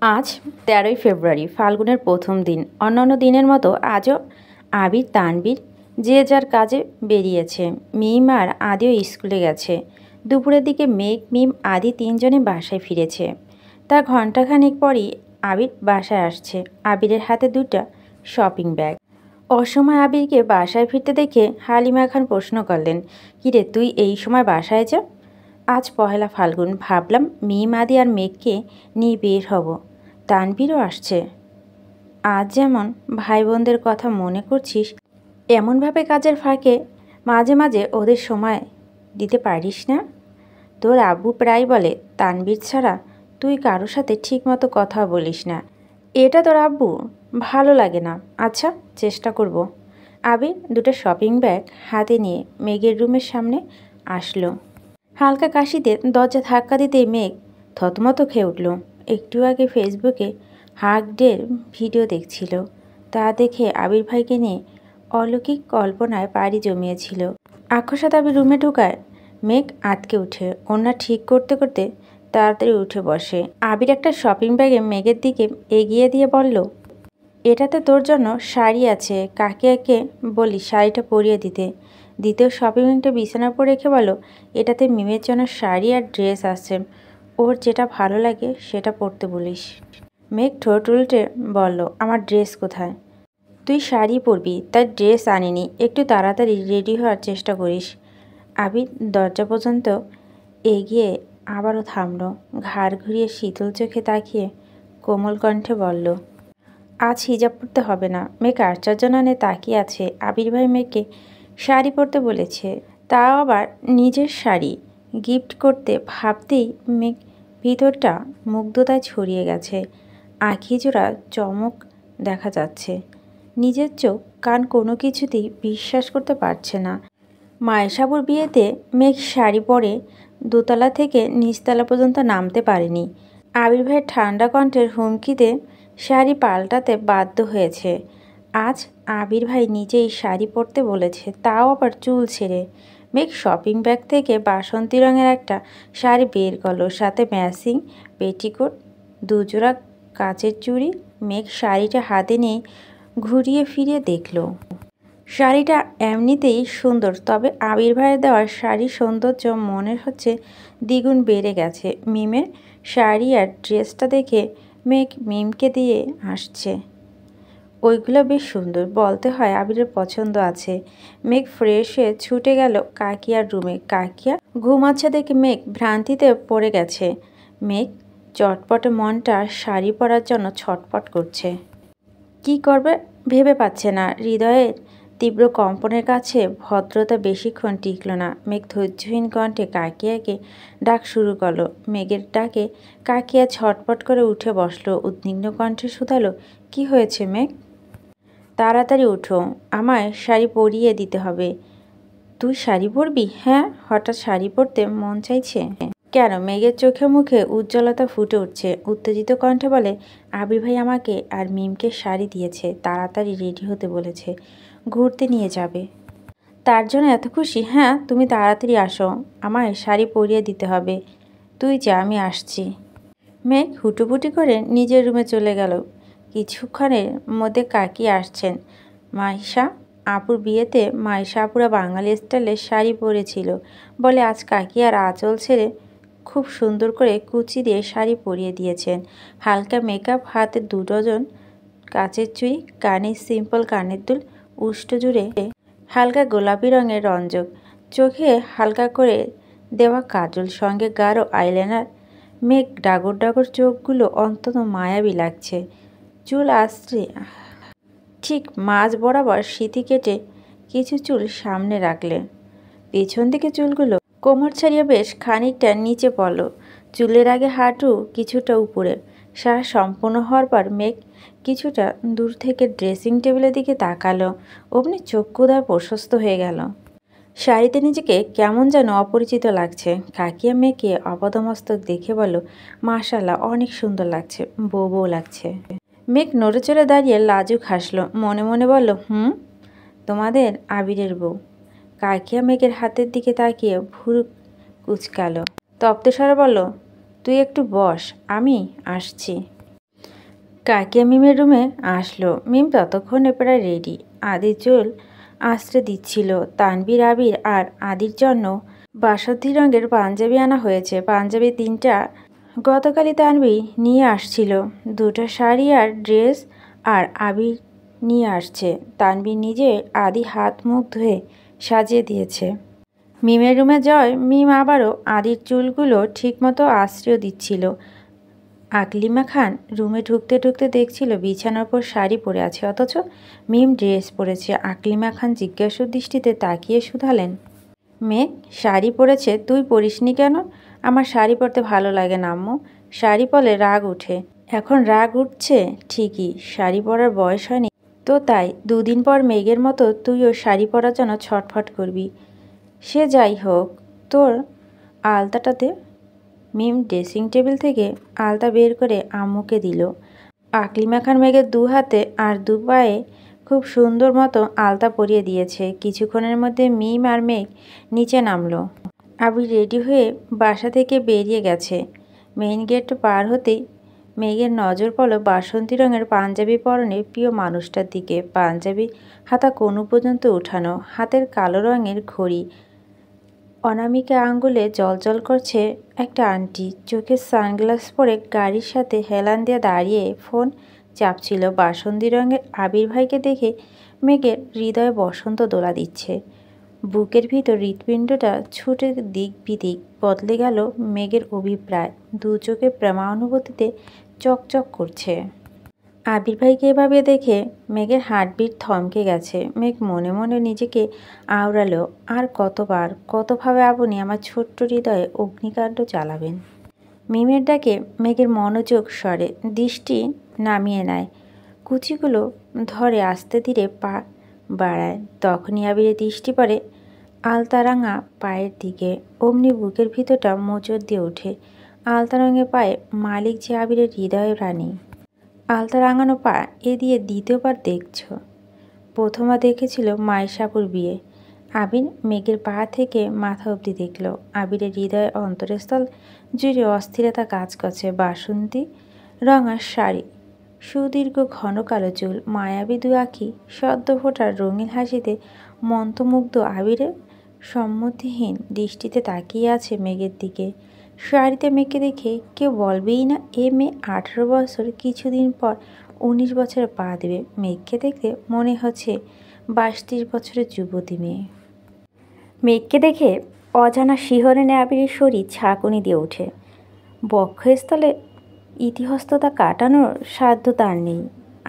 আজ ১৩ই ফেব্রুয়ারি, ফাল্গুনের প্রথম দিন। অন্যান্য দিনের মতো আজও আবির, তানবীর যে যার কাজে বেরিয়েছে। মিম আর আদিও স্কুলে গেছে। দুপুরের দিকে মেঘ, মিম, আদি তিনজনে বাসায় ফিরেছে। তার ঘণ্টাখানেক পরই আবির বাসায় আসছে। আবিরের হাতে দুটো শপিং ব্যাগ। অসময় আবিরকে বাসায় ফিরতে দেখে হালিমা খান প্রশ্ন করলেন, কিরে তুই এই সময় বাসায় যা? আজ পহেলা ফাল্গুন, ভাবলাম মিম, আদি আর মেঘকে নিয়ে বের হব। তানবীরও আসছে। আজ যেমন ভাই বোনদের কথা মনে করছিস, এমনভাবে কাজের ফাঁকে মাঝে মাঝে ওদের সময় দিতে পারিস না? তোর আব্বু প্রায় বলে তানবীর ছাড়া তুই কারো সাথে ঠিকমতো কথা বলিস না। এটা তোর আব্বু ভালো লাগে না। আচ্ছা, চেষ্টা করব। আবির দুটো শপিং ব্যাগ হাতে নিয়ে মেঘের রুমের সামনে আসলো। হালকা কাশিতে দরজা ধাক্কা দিতেই মেঘ থতমত খেয়ে উঠল। একটু আগে ফেসবুকে হাগ ডের ভিডিও দেখছিল। তা দেখে আবির ভাইকে নিয়ে অলৌকিক কল্পনায় পাড়ি জমিয়েছিল। আক্ষসাত আবির রুমে ঢুকায় মেঘ আটকে উঠে ওড়না ঠিক করতে করতে তাড়াতাড়ি উঠে বসে। আবির একটা শপিং ব্যাগে মেঘের দিকে এগিয়ে দিয়ে বলল, এটাতে তোর জন্য শাড়ি আছে, কাকিয়াকে বলি শাড়িটা পরিয়ে দিতে। দ্বিতীয় শপিং ব্যাগটা বিছানার উপর রেখে বলো, এটাতে মিমের জন্য শাড়ি আর ড্রেস আছে, ওর যেটা ভালো লাগে সেটা পরতে বলিস। মেঘ ঠোঁট উল্টে বলল, আমার ড্রেস কোথায়? তুই শাড়ি পরবি, তাই ড্রেস আনিনি। একটু তাড়াতাড়ি রেডি হওয়ার চেষ্টা করিস। আবির দরজা পর্যন্ত এগিয়ে আবারও থামল। ঘাড় ঘুরিয়ে শীতল চোখে তাকিয়ে কোমল কণ্ঠে বলল, আজ হিজাব পরতে হবে না। মেঘ আশ্চর্যজননে তাকিয়ে আছে। আবির ভাই মেঘকে শাড়ি পরতে বলেছে, তাও আবার নিজের শাড়ি। গিফট করতে ভাবতেই মেঘ ভিতরটা মুগ্ধতায় ছড়িয়ে গেছে। আঁখিজোড়া চমক দেখা যাচ্ছে। নিজের চোখ কান কোনো কিছুতেই বিশ্বাস করতে পারছে না। মায়েশাবুর বিয়েতে মেঘ শাড়ি পরে দোতলা থেকে নিচতলা পর্যন্ত নামতে পারেনি। আবির ভাইয়ের ঠান্ডা কণ্ঠের হুমকিতে শাড়ি পাল্টাতে বাধ্য হয়েছে। আজ আবির ভাই নিজেই শাড়ি পরতে বলেছে, তাও আবার চুল ছেড়ে। মেঘ শপিং ব্যাগ থেকে বাসন্তী রঙের একটা শাড়ি বের করলো, সাথে ম্যাচিং পেটিকোট, দুজোড়া কাচের চুড়ি। মেঘ শাড়িটা হাতে নিয়ে ঘুরিয়ে ফিরিয়ে দেখল। শাড়িটা এমনিতেই সুন্দর, তবে আবির ভাইয়ের দেওয়ার শাড়ির সৌন্দর্য মনে হচ্ছে দ্বিগুণ বেড়ে গেছে। মিমের শাড়ি আর ড্রেসটা দেখে মেঘ মিমকে দিয়ে আসছে, ওইগুলো বেশ সুন্দর। বলতে হয় আবিরের পছন্দ আছে। মেঘ ফ্রেশ হয়ে ছুটে গেল কাকিয়ার রুমে। কাকিয়া ঘুমাচ্ছে দেখে মেঘ ভ্রান্তিতে পড়ে গেছে। মেঘ চটপটে মনটা শাড়ি পরার জন্য ছটপট করছে। কি করবে ভেবে পাচ্ছে না। হৃদয়ের তীব্র কম্পনের কাছে ভদ্রতা বেশিক্ষণ টিকল না। মেঘ ধৈর্যহীন কণ্ঠে কাকিয়াকে ডাক শুরু করলো। মেঘের ডাকে কাকিয়া ছটপট করে উঠে বসলো। উদ্বিগ্ন কণ্ঠে শুধালো, কি হয়েছে মেঘ? তাড়াতাড়ি উঠো, আমায় শাড়ি পরিয়ে দিতে হবে। তুই শাড়ি পরবি? হ্যাঁ, হঠাৎ শাড়ি পরতে মন চাইছে। কেন? মেঘের চোখে মুখে উজ্জ্বলতা ফুটে উঠছে। উত্তেজিত কণ্ঠে বলে, আবির ভাই আমাকে আর মিমকে শাড়ি দিয়েছে, তাড়াতাড়ি রেডি হতে বলেছে, ঘুরতে নিয়ে যাবে। তার জন্য এত খুশি? হ্যাঁ, তুমি তাড়াতাড়ি আসো, আমায় শাড়ি পরিয়ে দিতে হবে। তুই যা, আমি আসছি। মেঘ হুটোপুটি করে নিজের রুমে চলে গেল। কিছুক্ষণের মধ্যে কাকি আসছেন। মাইশা আপুর বিয়েতে মাইশা আপুরা বাঙালি স্টাইলের শাড়ি পরেছিল বলে আজ কাকি আর আঁচল ছেড়ে খুব সুন্দর করে কুচি দিয়ে শাড়ি পরিয়ে দিয়েছেন। হালকা মেকআপ, হাতে 2 ডজন কাচের চুড়ি, কানে সিম্পল কানের দুল, উষ্ঠ জুড়ে হালকা গোলাপি রঙের রঞ্জক, চোখে হালকা করে দেওয়া কাজল, সঙ্গে গাঢ় আইলাইনার। মেঘ ডাগর ডাগর চোখগুলো অন্তত মায়াবী লাগছে। চুল আশ্রে ঠিক মাঝ বরাবর সিঁথি কেটে কিছু চুল সামনে রাখলে পেছন দিকে চুলগুলো কোমর ছাড়িয়ে বেশ খানিকটা নিচে পড়ল। চুলের আগে হাঁটু কিছুটা উপরে। শ্বাস সম্পূর্ণ হওয়ার পর মেঘ কিছুটা দূর থেকে ড্রেসিং টেবিলের দিকে তাকালো। অমনি চক্ষুদ্বয় প্রশস্ত হয়ে গেল। শাড়িতে নিজেকে কেমন যেন অপরিচিত লাগছে। কাকিয়া মেয়েকে অপদমস্তক দেখে বলল, মাশাআল্লাহ, অনেক সুন্দর লাগছে, বউ বউ লাগছে। মেঘ নড়ে চড়ে দাঁড়িয়ে লাজুক হাসলো। মনে মনে বলল, তোমাদের আবিরের বউ। কাকিয়া মেঘের হাতের দিকে তাকিয়ে ভুরু কুচকালো। তপ্ত স্বরে বলল, তুই একটু বস, আমি আসছি। কাকিয়া মিমের রুমে আসলো। মিম ততক্ষণে প্রায় রেডি। আদির চুল আঁচড়ে দিচ্ছিল। তানভীর, আবির আর আদির জন্য বাসন্তী রঙের পাঞ্জাবি আনা হয়েছে। পাঞ্জাবি 3টা গতকালই তানভীর নিয়ে আসছিল। 2টা শাড়ি আর ড্রেস আর আবির নিয়ে আসছে। তানভীর নিজে আদি হাত মুখ ধুয়ে সাজিয়ে দিয়েছে। মিমের রুমে জয়। মিম আবারও আদির চুলগুলো ঠিকমতো আঁচড়েও দিচ্ছিল। আকলিমা খান রুমে ঢুকতে ঢুকতে দেখছিল বিছানার উপর শাড়ি পরে আছে, অথচ মিম ড্রেস পরেছে। আকলিমা খান জিজ্ঞাসু দৃষ্টিতে তাকিয়ে শুধালেন, মেঘ শাড়ি পরেছে, তুই পরিসনি কেন? আমার শাড়ি পরতে ভালো লাগে না আম্মু। শাড়ি পরলে রাগ উঠে। এখন রাগ উঠছে ঠিকই, শাড়ি পরার বয়স হয়নি তো তাই। 2 দিন পর মেঘের মতো তুইও শাড়ি পরার জন্য ছটফট করবি। সে যাই হোক, তোর আলতাটাতে। মিম ড্রেসিং টেবিল থেকে আলতা বের করে আম্মুকে দিল। আকলিমা খান মেঘের 2 হাতে আর 2 পায়ে খুব সুন্দর মতো আলতা পরিয়ে দিয়েছে। কিছুক্ষণের মধ্যে মিম আর মেঘ নিচে নামলো। আবির রেডি হয়ে বাসা থেকে বেরিয়ে গেছে। মেইন গেট পার হতেই মেঘের নজর পড়ল বাসন্তী রঙের পাঞ্জাবি পরনে প্রিয় মানুষটার দিকে। পাঞ্জাবি হাতা কোণু পর্যন্ত উঠানো, হাতের কালো রঙের ঘড়ি, অনামিকা আঙ্গুলে জলজল করছে একটা আন্টি। চোখে সানগ্লাস পরে গাড়ির সাথে হেলান দিয়ে দাঁড়িয়ে ফোন চাপছিল। বাসন্তী রঙের আবির ভাইকে দেখে মেঘের হৃদয়ে বসন্ত দোলা দিচ্ছে। বুকের ভিতর হৃৎপিণ্ডটা ছুটে দিক বিদিক বদলে গেল। মেঘের অভিপ্রায় 2 চোখে প্রেমানুভূতিতে চকচক করছে। আবির ভাইকে এভাবে দেখে মেঘের হার্টবিট থমকে গেছে। মেঘ মনে মনে নিজেকে আওড়ালো, আর কতবার কতভাবে আপনি আমার ছোট্ট হৃদয়ে অগ্নিকাণ্ড চালাবেন। মিমের ডাকে মেঘের মনোযোগ সরে, দৃষ্টি নামিয়ে নেয়, কুচিগুলো ধরে আস্তে ধীরে পা বাড়ায়। তখনই আবিরের দৃষ্টি পড়ে আলতারাঙা পায়ের দিকে। অমনি বুকের ভিতরটা মোচড় দিয়ে ওঠে। আলতা রঙের পায়ে মালিক যে আবিরের হৃদয়ের রানী। আলতা রাঙানো পা এ দিয়ে দ্বিতীয়বার দেখছ। প্রথমবার দেখেছিল মায়ের সাপুর বিয়ে। আবির মেঘের পা থেকে মাথা অবধি দেখল। আবিরের হৃদয়ের অন্তরস্থল জুড়ে অস্থিরতা কাজ করছে। বাসন্তী রঙা শাড়ি, সুদীর্ঘ ঘন কালো চুল, মায়াবী 2 আঁখি, সদ্য ফোটার রঙিন হাসিতে মন্ত্রমুগ্ধ আবিরের সম্মতিহীন দৃষ্টিতে তাকিয়ে আছে মেঘের দিকে। শাড়িতে মেঘকে দেখে কেউ বলবেই না এ মেয়ে 18 বছর, কিছুদিন পর 19 বছরে পা দেবে। মেঘকে দেখতে মনে হচ্ছে 22-23 বছরের যুবতী মেয়ে। মেঘকে দেখে অজানা শিহরণে আবিরের শরীর ঝাঁকুনি দিয়ে ওঠে। বক্ষস্থলে ইতিহস্ততা কাটানোর সাধ্য তার নেই।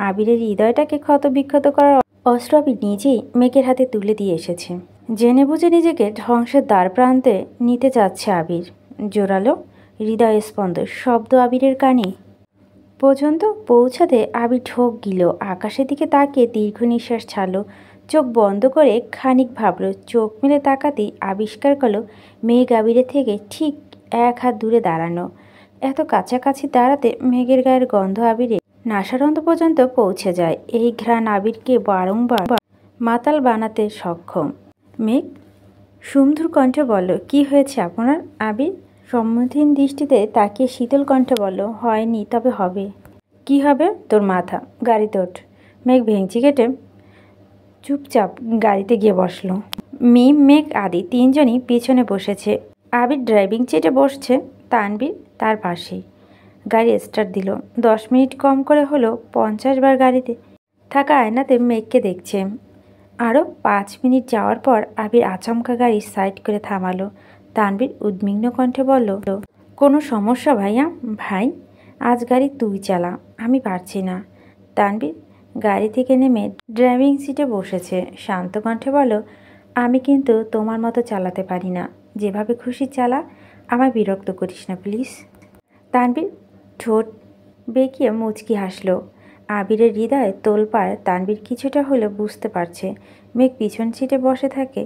আবিরের হৃদয়টাকে ক্ষতবিক্ষত করার অস্ত্র আবির নিজেই মেঘের হাতে তুলে দিয়ে এসেছে। জেনে বুঝে নিজেকে ধ্বংসের দ্বার প্রান্তে নিতে যাচ্ছে আবির। জোরালো হৃদয় স্পন্দ শব্দ আবিরের কানে পর্যন্ত পৌঁছাতে আবির ঠোক গিল। আকাশের দিকে তাকিয়ে দীর্ঘ নিঃশ্বাস ছাড়ল। চোখ বন্ধ করে খানিক ভাবল। চোখ মেলে তাকাতেই আবিষ্কার করল মেঘ আবিরের থেকে ঠিক 1 হাত দূরে দাঁড়ানো। এত কাছাকাছি দাঁড়াতে মেঘের গায়ের গন্ধ আবিরের নাসারন্ধ্র পর্যন্ত পৌঁছে যায়। এই ঘ্রাণ আবিরকে বারংবার মাতাল বানাতে সক্ষম। মেঘ সুমধুর কণ্ঠে বলল, কি হয়েছে আপনার? আবির সম্মতিহীন দৃষ্টিতে তাকিয়ে শীতল কণ্ঠে বলল, হয়নি, তবে হবে। কি হবে? তোর মাথা। গাড়িতে ওঠ। মেঘ ভেঙচি কেটে চুপচাপ গাড়িতে গিয়ে বসলো। মিম, মেঘ, আদি 3 জনই পিছনে বসেছে। আবির ড্রাইভিং সিটে বসছে, তানভীর তার পাশেই। গাড়ি স্টার্ট দিল। 10 মিনিট কম করে হলো 50 বার গাড়িতে থাকা আয়নাতে মেঘকে দেখছে। আরও 5 মিনিট যাওয়ার পর আবির আচমকা গাড়ি সাইড করে থামালো। তানভীর উদ্বিগ্ন কণ্ঠে বলল, কোনো সমস্যা ভাইয়া? ভাই, আজ গাড়ি তুই চালা, আমি পারছি না। তানভীর গাড়ি থেকে নেমে ড্রাইভিং সিটে বসেছে। শান্ত কণ্ঠে বলল, আমি কিন্তু তোমার মতো চালাতে পারি না। যেভাবে খুশি চালা, আমায় বিরক্ত করিস না প্লিজ। তানভীর ঠোঁট বেঁকিয়ে মুচকি হাসলো। আবিরের হৃদয়ে তোলপাড় তানভীর কিছুটা হলেও বুঝতে পারছে। মেঘ পিছন সিটে বসে থাকে।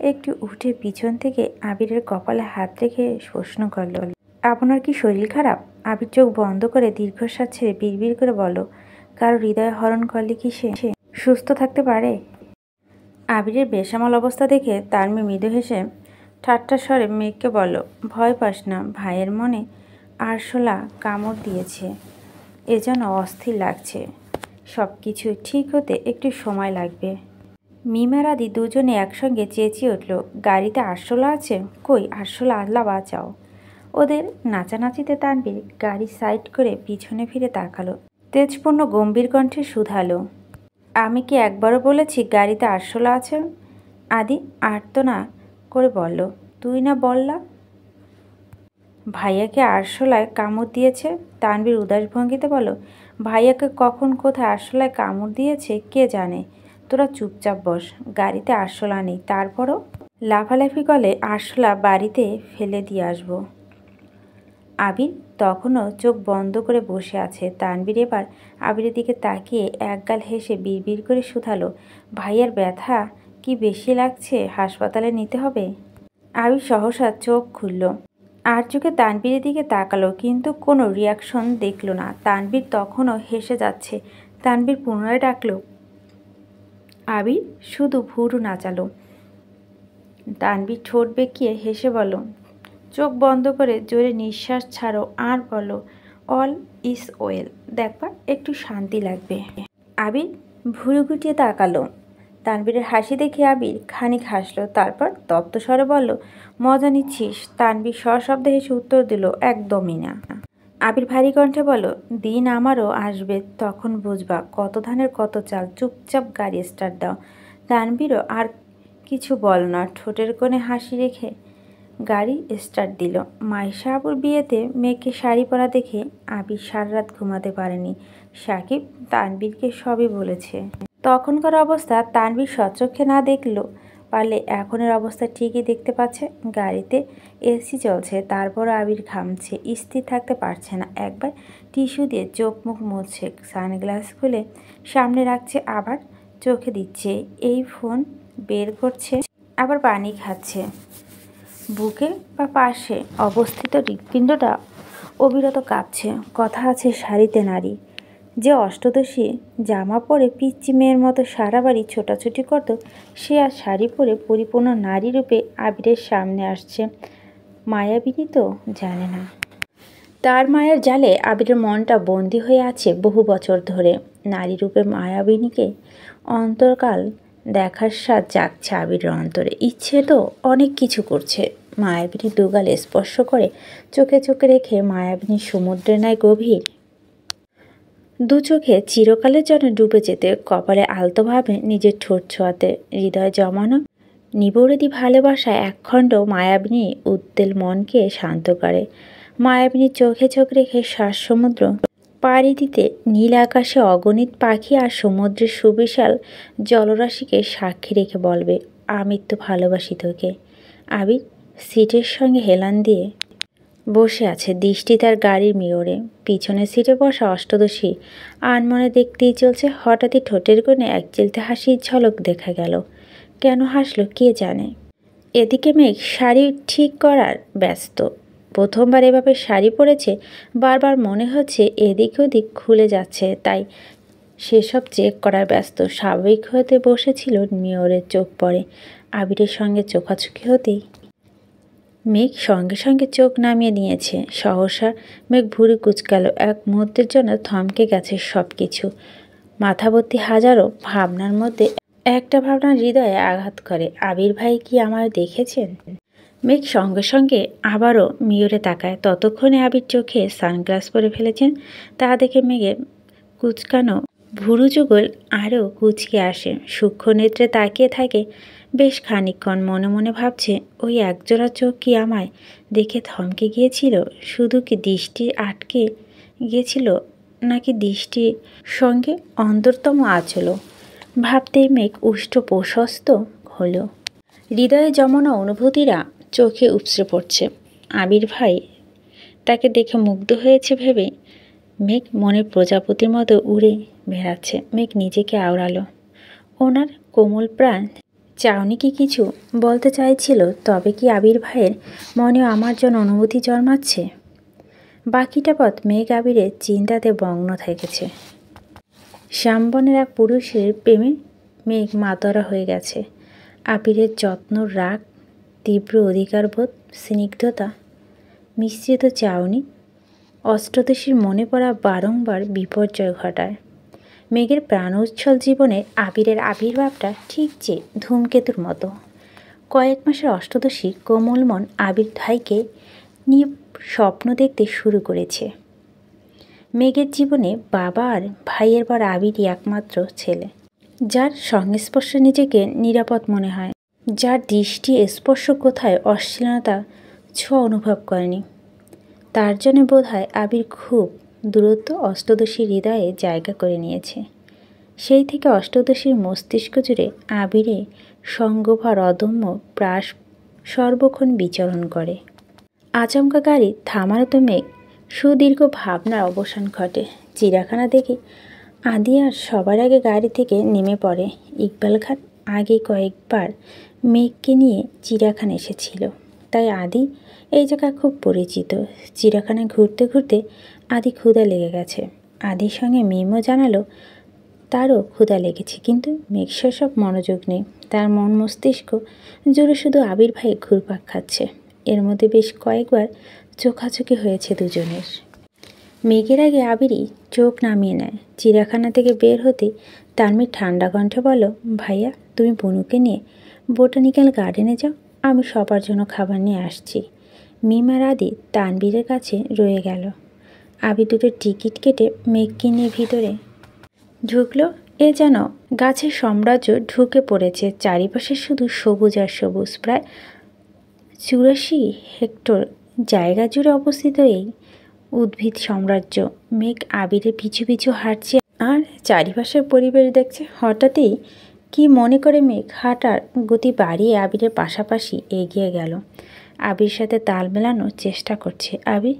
একটু উঠে পিছন থেকে আবিরের কপালে হাত রেখে প্রশ্ন করল, আপনার কি শরীর খারাপ? আবির চোখ বন্ধ করে দীর্ঘশ্বাস ছেড়ে বিড়বিড় করে বলল, কারো হৃদয় হরণ করলে কি সে সুস্থ থাকতে পারে? আবিরের বেসামাল অবস্থা দেখে তানভীর মৃদু হেসে ঠাট্টা স্বরে মেঘকে বলল, ভয় পাস না, ভাইয়ের মনে আরশোলা কামড় দিয়েছে। এজন্য অস্থির লাগছে। সব কিছু ঠিক হতে একটু সময় লাগবে। মিমার আদি দুজনে একসঙ্গে চেঁচিয়ে উঠল, গাড়িতে আরশোলা আছে? কই আরশোলা, আল্লাহ বাঁচাও। ওদের নাচানাচিতে তানবীর গাড়ি সাইড করে পিছনে ফিরে তাকালো। তেজপূর্ণ গম্ভীর কণ্ঠে শুধালো, আমি কি একবারও বলেছি গাড়িতে আরশোলা আছে? আদি আর্তনা করে বলল, তুই না বললা ভাইয়াকে আরশোলায় কামড় দিয়েছে? তানবীর উদাস ভঙ্গিতে বলল, ভাইয়াকে কখন কোথায় আরশোলায় কামড় দিয়েছে কে জানে। তোরা চুপচাপ বস, গাড়িতে আরশোলা নেই, তারপরও লাফালাফি করলে আরশোলা বাড়িতে ফেলে দিয়ে আসবো। আবির তখনও চোখ বন্ধ করে বসে আছে। তানবীর এবার আবিরের দিকে তাকিয়ে একগাল হেসে বিড়বিড় করে শুধালো, ভাইয়ার ব্যথা কি বেশি লাগছে, হাসপাতালে নিতে হবে? আবির সহসা চোখ খুলল, আর চোখে তানবীরের দিকে তাকালো, কিন্তু কোনো রিয়াকশন দেখল না। তানবীর তখনও হেসে যাচ্ছে। তানবীর পুনরায় ডাকলো, আবির, শুধু ভুরু নাচালো। তানবীর ঠোঁট বেঁকিয়ে হেসে বলল, চোখ বন্ধ করে জোরে নিঃশ্বাস ছাড়ো আর বলো, অল ইজ ওয়েল, দেখবা একটু শান্তি লাগবে। আবির ভুরু গুটিয়ে তাকালো। তানবীরের হাসি দেখে আবির খানিক হাসলো, তারপর তপ্ত স্বরে বলল, মজা নিচ্ছিস? তানবীর সশব্দে হেসে উত্তর দিল, একদমই না। আবির ভারী কণ্ঠে বলল, দিন আমারও আসবে, তখন বুঝবা কত ধানের কত চাল, চুপচাপ গাড়ি স্টার্ট দাও। তানবীরও আর কিছু বল না, ঠোঁটের কোণে হাসি রেখে গাড়ি স্টার্ট দিল। মাইশা আবুর বিয়েতে মেয়েকে শাড়ি পরা দেখে আবির সারা রাত ঘুমাতে পারেনি। সাকিব তানবীরকে সবই বলেছে। তখনকার অবস্থা তানবীর সচক্ষে না দেখলো পারলে এখনের অবস্থা ঠিকই দেখতে পাচ্ছে। গাড়িতে এসি চলছে, তারপর আবির ঘামছে, স্থির থাকতে পারছে না। একবার টিস্যু দিয়ে চোখ মুখ মুছছে, সানগ্লাস খুলে সামনে রাখছে, আবার চোখে দিচ্ছে, এই ফোন বের করছে, আবার পানি খাচ্ছে। বুকে বা পাশে অবস্থিত হৃৎপিণ্ডটা অবিরত কাঁপছে। কথা আছে শাড়িতে নারী, যে অষ্টদশী জামা পরে পিচ্চি মেয়ের মতো সারা বাড়ি ছোটাছুটি করত, সে আর শাড়ি পরে পরিপূর্ণ নারী রূপে আবিরের সামনে আসছে। মায়াবিনী তো জানে না, তার মায়ের জালে আবিরের মনটা বন্দী হয়ে আছে বহু বছর ধরে। নারী রূপে মায়াবিনীকে অন্তরকাল দেখার স্বাদ জাগছে আবিরের অন্তরে। ইচ্ছে তো অনেক কিছু করছে। মায়াবিনী দুগাল স্পর্শ করে চোখে চোখে রেখে মায়াবিনী সমুদ্রের ন্যায় গভীর দু চোখে চিরকালের জন্য ডুবে যেতে, কপালে আলতোভাবে নিজের ঠোঁট ছোঁয়াতে, হৃদয়ে জমানো নিবরেদি ভালোবাসায় একখণ্ড মায়াবিনী উদ্বেল মনকে শান্ত করে। মায়াবিনীর চোখে চোখ রেখে শ্বাস সমুদ্র পাড়ি দিতে নীল আকাশে অগণিত পাখি আর সমুদ্রের সুবিশাল জলরাশিকে সাক্ষী রেখে বলবে, আমি তো ভালোবাসি তোকে। আবির সিটের সঙ্গে হেলান দিয়ে বসে আছে, দৃষ্টি তার গাড়ির মিররে। পিছনের সিটে বসা অষ্টদশী আনমনে দেখতেই চলছে। হঠাৎই ঠোঁটের কোণে এক চিলতে হাসির ঝলক দেখা গেল। কেন হাসলো কে জানে। এদিকে মেঘ শাড়ি ঠিক করার ব্যস্ত। প্রথমবার এভাবে শাড়ি পরেছে, বারবার মনে হচ্ছে এদিক ওদিক খুলে যাচ্ছে, তাই সেসব চেক করার ব্যস্ত। স্বাভাবিক হতে বসেছিল, মিররে চোখ পড়ে আবিরের সঙ্গে চোখাচোখি হতেই মেঘ সঙ্গে সঙ্গে চোখ নামিয়ে নিয়েছে। সহসা মেঘ ভুরু কুঁচকাল, এক মুহূর্তের জন্য থমকে গেছে সব কিছু। মাথাভর্তি হাজারো ভাবনার মধ্যে একটা ভাবনা হৃদয়ে আঘাত করে, আবির ভাই কি আমায় দেখেছেন? মেঘ সঙ্গে সঙ্গে আবারও মিররে তাকায়। ততক্ষণে আবির চোখে সানগ্লাস পরে ফেলেছেন। তা দেখে মেঘের কুচকানো ভুরু যুগল আরও কুচকে আসে। সূক্ষ্ম নেত্রে তাকিয়ে থাকে বেশ খানিকক্ষণ। মনে মনে ভাবছে, ওই একজোড়া চোখ কি আমায় দেখে থমকে গিয়েছিল? শুধু কি দৃষ্টি আটকে গিয়েছিল, নাকি দৃষ্টির সঙ্গে অন্তরতম আচল? ভাবতেই মেঘ উষ্ঠ প্রশস্ত হলো। হৃদয়ে জমানো অনুভূতিরা চোখে উপচে পড়ছে। আবির ভাই তাকে দেখে মুগ্ধ হয়েছে ভেবে মেঘ মনের প্রজাপতির মতো উড়ে বেড়াচ্ছে। মেঘ নিজেকে আওড়ালো। ওনার কোমল প্রাণ চাউনি কি কিছু বলতে চাইছিল, তবে কি আবির ভাইয়ের মনেও আমার জন্য অনুভূতি জন্মাচ্ছে? বাকিটা পথ মেঘ আবিরের চিন্তাতে মগ্ন থেকেছে। শ্যামবনের এক পুরুষের প্রেমে মেঘ মাতোয়ারা হয়ে গেছে। আবিরের যত্ন, রাগ, তীব্র অধিকারবোধ, স্নিগ্ধতা, মিশ্রিত চাউনি অষ্টদশীর মনে পড়া বারংবার বিপর্যয় ঘটায়। মেঘের প্রাণ উচ্ছল জীবনে আবিরের আবির্ভাবটা ঠিক যে ধূমকেতুর মতো। কয়েক মাসের অষ্টদশী কোমল মন আবির ভাইকে নিয়ে স্বপ্ন দেখতে শুরু করেছে। মেঘের জীবনে বাবা আর ভাইয়ের পর আবিরই একমাত্র ছেলে, যার সংস্পর্শে নিজেকে নিরাপদ মনে হয়, যার দৃষ্টি স্পর্শ কোথায় অশ্লীলতা ছোঁয়া অনুভব করেনি। তার জন্য বোধহয় আবির খুব দূরত্ব অষ্টদশীর হৃদয়ে জায়গা করে নিয়েছে। সেই থেকে অষ্টদশীর মস্তিষ্ক জুড়ে আবিরে সঙ্গভর অদম্য প্রাস সর্বক্ষণ বিচরণ করে। আচমকা গাড়ি থামার তো মেঘ সুদীর্ঘ ভাবনার অবসান ঘটে। চিড়িয়াখানা দেখে আদি আর সবার আগে গাড়ি থেকে নেমে পড়ে। ইকবাল খান আগে কয়েকবার মেঘকে নিয়ে চিড়িয়াখানা এসেছিল, তাই আদি এই জায়গা খুব পরিচিত। চিড়িয়াখানায় ঘুরতে ঘুরতে আদি ক্ষুধা লেগে গেছে। আদির সঙ্গে মিমও জানালো তারও ক্ষুধা লেগেছে, কিন্তু মেঘ সব মনোযোগ নেই। তার মন মস্তিষ্ক জুড়ে শুধু আবির ভাই ঘুরপাক খাচ্ছে। এর মধ্যে বেশ কয়েকবার চোখাচোখি হয়েছে দুজনের। মেঘের আগে আবিরই চোখ নামিয়ে নেয়। চিড়িয়াখানা থেকে বের হতে তানভীর ঠান্ডা কণ্ঠে বলো, ভাইয়া তুমি বনুকে নিয়ে বোটানিক্যাল গার্ডেনে যাও, আমি সবার জন্য খাবার নিয়ে আসছি। মিম আর আদি তানভীরের কাছে রয়ে গেল। আবির দুটো টিকিট কেটে মেঘকে নিয়ে ভিতরে ঢুকলো। এ যেন গাছের সাম্রাজ্য ঢুকে পড়েছে। চারিপাশে শুধু সবুজ আর সবুজ। প্রায় 84 হেক্টর জায়গা জুড়ে অবস্থিত এই উদ্ভিদ সাম্রাজ্য। মেঘ আবিরের পিছু পিছু হাঁটছে আর চারিপাশের পরিবেশ দেখছে। হঠাৎই কি মনে করে মেঘ হাঁটার গতি বাড়িয়ে আবিরের পাশাপাশি এগিয়ে গেল। আবির সাথে তাল মেলানোর চেষ্টা করছে। আবির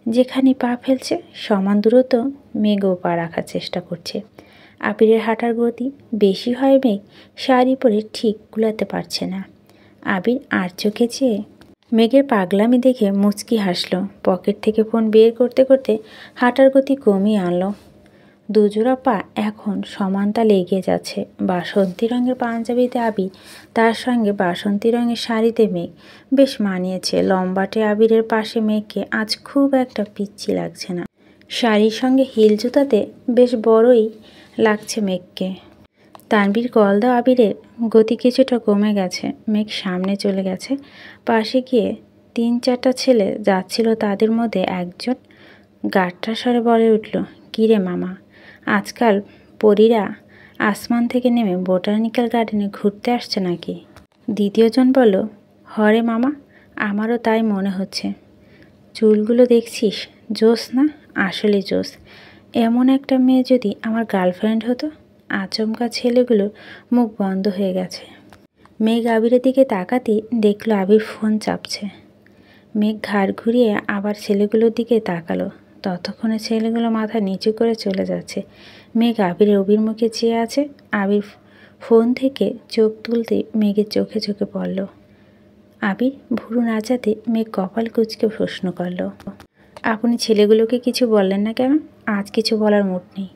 যেখানে পা ফেলছে সমান দূরত্ব মেঘও পা রাখার চেষ্টা করছে। আবিরের হাঁটার গতি বেশি হয়, মেঘ শাড়ি পরে ঠিক কুলাতে পারছে না। আবির আর চোখে চেয়ে মেঘের পাগলামি দেখে মুচকি হাসলো। পকেট থেকে ফোন বের করতে করতে হাঁটার গতি কমিয়ে আনলো। দুজোড়া পা এখন সমান তালে এগিয়ে যাচ্ছে। বাসন্তী রঙের পাঞ্জাবিতে আবির, তার সঙ্গে বাসন্তী রঙের শাড়িতে মেঘ বেশ মানিয়েছে। লম্বাটে আবিরের পাশে মেঘকে আজ খুব একটা পিচ্ছি লাগছে না। শাড়ির সঙ্গে হিল জুতাতে বেশ বড়ই লাগছে মেঘকে। তানভীর কল দাও। আবিরের গতি কিছুটা কমে গেছে। মেঘ সামনে চলে গেছে। পাশে গিয়ে 3-4টা ছেলে যাচ্ছিল। তাদের মধ্যে একজন গাঢ় স্বরে বলে উঠল, কিরে মামা, আজকাল পরীরা আসমান থেকে নেমে বোটানিক্যাল গার্ডেনে ঘুরতে আসছে নাকি? দ্বিতীয়জন বলল, হরে মামা, আমারও তাই মনে হচ্ছে। চুলগুলো দেখছিস, জোস না? আসলে জোস। এমন একটা মেয়ে যদি আমার গার্লফ্রেন্ড হতো। আচমকা ছেলেগুলোর মুখ বন্ধ হয়ে গেছে। মেঘ আবিরের দিকে তাকাতে দেখলো আবির ফোন চাপছে। মেঘ ঘাড় ঘুরিয়ে আবার ছেলেগুলোর দিকে তাকালো। ততক্ষণে ছেলেগুলো মাথা নিচু করে চলে যাচ্ছে। মেঘ আবিরের অভিমুখে চেয়ে আছে। আবির ফোন থেকে চোখ তুলতে মেঘের চোখে চোখে পড়ল। আবির ভুরু নাচাতে মেঘ কপাল কুঁচকে প্রশ্ন করল, আপনি ছেলেগুলোকে কিছু বললেন না কেন? আজ কিছু বলার মুড নেই।